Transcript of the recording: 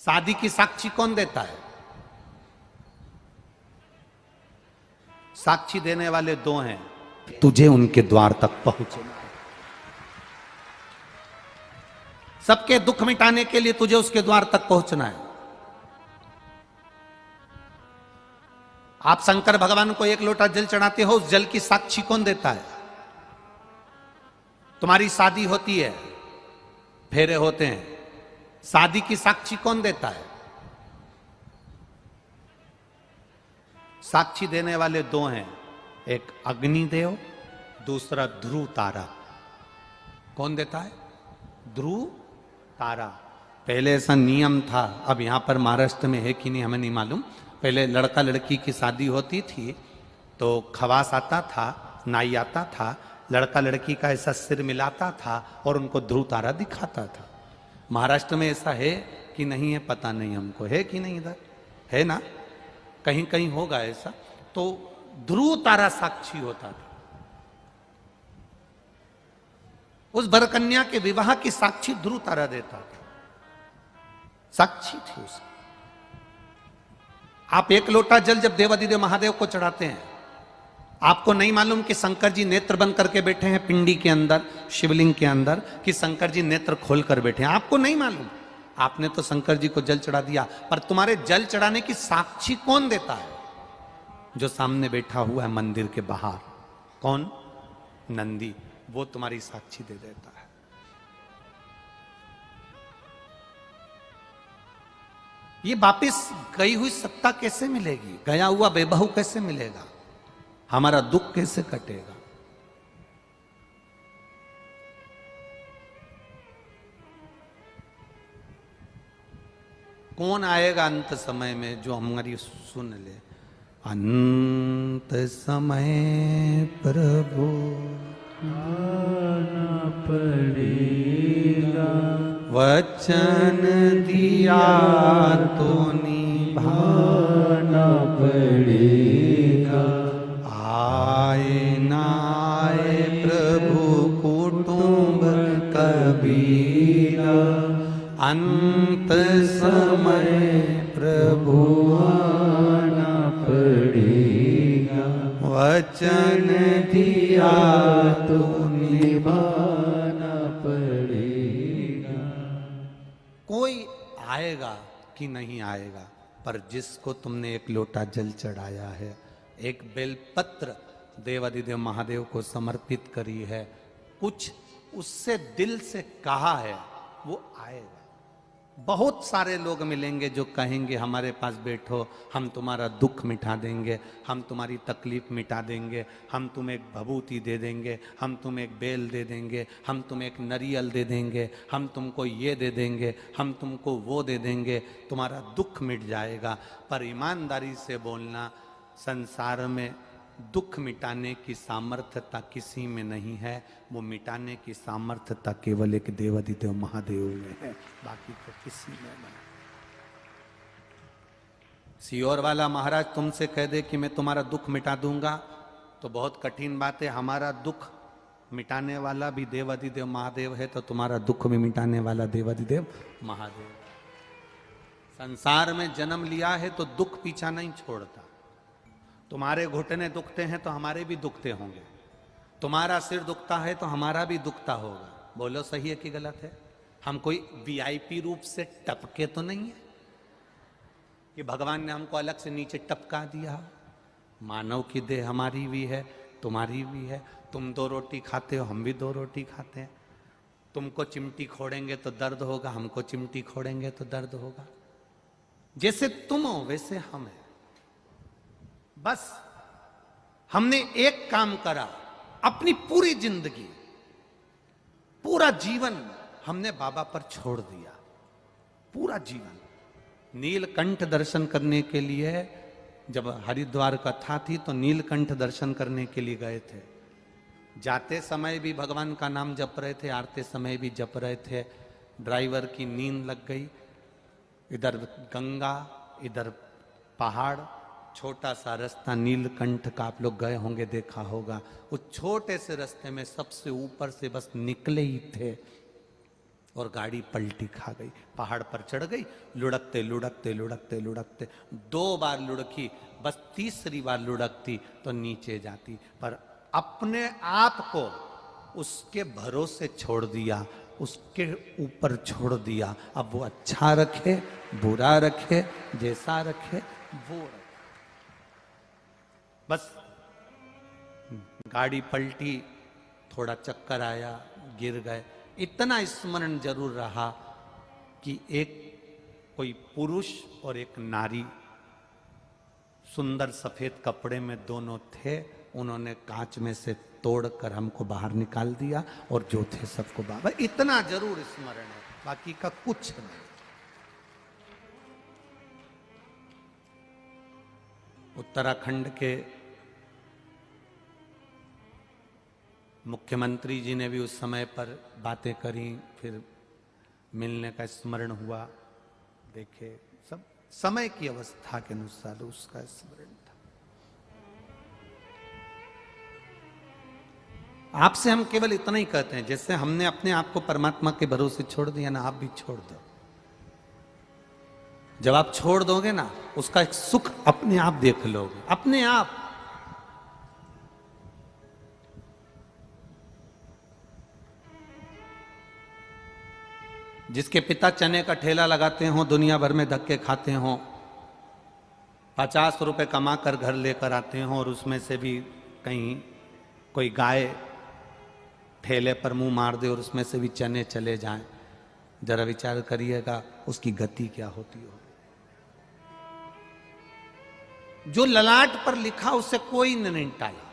शादी की साक्षी कौन देता है? साक्षी देने वाले दो हैं, तुझे उनके द्वार तक पहुंचना है। सबके दुख मिटाने के लिए तुझे उसके द्वार तक पहुंचना है। आप शंकर भगवान को एक लोटा जल चढ़ाते हो, उस जल की साक्षी कौन देता है? तुम्हारी शादी होती है, फेरे होते हैं, शादी की साक्षी कौन देता है? साक्षी देने वाले दो हैं, एक अग्निदेव, दूसरा ध्रुव तारा। कौन देता है? ध्रुव तारा। पहले ऐसा नियम था, अब यहां पर महाराष्ट्र में है कि नहीं हमें नहीं मालूम। पहले लड़का लड़की की शादी होती थी तो खवास आता था, नाई आता था, लड़का लड़की का ऐसा सिर मिलाता था और उनको ध्रुव तारा दिखाता था। महाराष्ट्र में ऐसा है कि नहीं है पता नहीं हमको, है कि नहीं? इधर है ना, कहीं कहीं होगा ऐसा। तो ध्रुव तारा साक्षी होता था। उस वरकन्या के विवाह की साक्षी ध्रुव तारा देता था, साक्षी थी उसकी। आप एक लोटा जल जब देवाधिदेव महादेव को चढ़ाते हैं, आपको नहीं मालूम कि शंकर जी नेत्र बंद करके बैठे हैं पिंडी के अंदर, शिवलिंग के अंदर, कि शंकर जी नेत्र खोल कर बैठे हैं, आपको नहीं मालूम। आपने तो शंकर जी को जल चढ़ा दिया, पर तुम्हारे जल चढ़ाने की साक्षी कौन देता है? जो सामने बैठा हुआ है मंदिर के बाहर। कौन? नंदी। वो तुम्हारी साक्षी दे देता है। ये वापिस गई हुई सत्ता कैसे मिलेगी? गया हुआ बेबहू कैसे मिलेगा? हमारा दुख कैसे कटेगा? कौन आएगा अंत समय में जो हमारी सुन ले? अंत समय प्रभु आना पड़ेगा, वचन दिया तो निभाना पड़ेगा। आए ना आए प्रभु कुटुंब कबीरा, अंत समय प्रभु आना पड़ेगा, वचन दिया तो निभाना पड़ेगा। कोई आएगा कि नहीं आएगा, पर जिसको तुमने एक लोटा जल चढ़ाया है, एक बेलपत्र देवाधिदेव महादेव को समर्पित करी है, कुछ उससे दिल से कहा है, वो आएगा। बहुत सारे लोग मिलेंगे जो कहेंगे हमारे पास बैठो, हम तुम्हारा दुख मिटा देंगे, हम तुम्हारी तकलीफ मिटा देंगे, हम तुम्हें एक भभूति दे देंगे, हम तुम्हें एक बेल दे देंगे, हम तुम्हें एक नरियल दे देंगे, हम तुमको ये दे देंगे, हम तुमको वो दे देंगे, तुम्हारा दुख मिट जाएगा। पर ईमानदारी से बोलना, संसार में दुख मिटाने की सामर्थ्यता किसी में नहीं है, वो मिटाने की सामर्थ्यता केवल एक देवाधिदेव महादेव में है, बाकी तो किसी में नहीं। सियोर वाला महाराज तुमसे कह दे कि मैं तुम्हारा दुख मिटा दूंगा तो बहुत कठिन बात है। हमारा दुख मिटाने वाला भी देवाधिदेव महादेव है, तो तुम्हारा दुख भी मिटाने वाला देवाधिदेव महादेव। संसार में जन्म लिया है तो दुख पीछा नहीं छोड़ता। तुम्हारे घुटने दुखते हैं तो हमारे भी दुखते होंगे, तुम्हारा सिर दुखता है तो हमारा भी दुखता होगा। बोलो सही है कि गलत है? हम कोई वीआईपी रूप से टपके तो नहीं है कि भगवान ने हमको अलग से नीचे टपका दिया। मानव की देह हमारी भी है, तुम्हारी भी है। तुम 2 रोटी खाते हो, हम भी 2 रोटी खाते हैं। तुमको चिमटी खोड़ेंगे तो दर्द होगा, हमको चिमटी खोड़ेंगे तो दर्द होगा। जैसे तुम हो वैसे हम हैं। बस हमने एक काम करा, अपनी पूरी जिंदगी, पूरा जीवन हमने बाबा पर छोड़ दिया। पूरा जीवन नीलकंठ दर्शन करने के लिए, जब हरिद्वार कथा थी तो नीलकंठ दर्शन करने के लिए गए थे। जाते समय भी भगवान का नाम जप रहे थे, आते समय भी जप रहे थे। ड्राइवर की नींद लग गई। इधर गंगा, इधर पहाड़, छोटा सा रास्ता नीलकंठ का, आप लोग गए होंगे, देखा होगा। उस छोटे से रास्ते में सबसे ऊपर से बस निकले ही थे और गाड़ी पलटी खा गई, पहाड़ पर चढ़ गई, लुढ़कते लुढ़कते लुढ़कते लुढ़कते 2 बार लुढ़की, बस तीसरी बार लुढ़कती तो नीचे जाती, पर अपने आप को उसके भरोसे छोड़ दिया, उसके ऊपर छोड़ दिया। अब वो अच्छा रखे बुरा रखे जैसा रखे वो रखे। बस गाड़ी पलटी, थोड़ा चक्कर आया, गिर गए। इतना स्मरण जरूर रहा कि एक कोई पुरुष और एक नारी सुंदर सफेद कपड़े में दोनों थे, उन्होंने कांच में से तोड़कर हमको बाहर निकाल दिया और जो थे सबको बाबा। इतना जरूर स्मरण है, बाकी का कुछ नहीं। उत्तराखंड के मुख्यमंत्री जी ने भी उस समय पर बातें करी, फिर मिलने का स्मरण हुआ। देखे सब समय की अवस्था के अनुसार उसका स्मरण था। आपसे हम केवल इतना ही कहते हैं, जैसे हमने अपने आप को परमात्मा के भरोसे छोड़ दिया ना, आप भी छोड़ दो। जब आप छोड़ दोगे ना, उसका एक सुख अपने आप देख लोगे, अपने आप। जिसके पिता चने का ठेला लगाते हो, दुनिया भर में धक्के खाते हो, 50 रुपए कमा कर घर लेकर आते हो, और उसमें से भी कहीं कोई गाय ठेले पर मुंह मार दे और उसमें से भी चने चले जाएं, जरा विचार करिएगा उसकी गति क्या होती हो। जो ललाट पर लिखा उसे कोई नहीं टाला।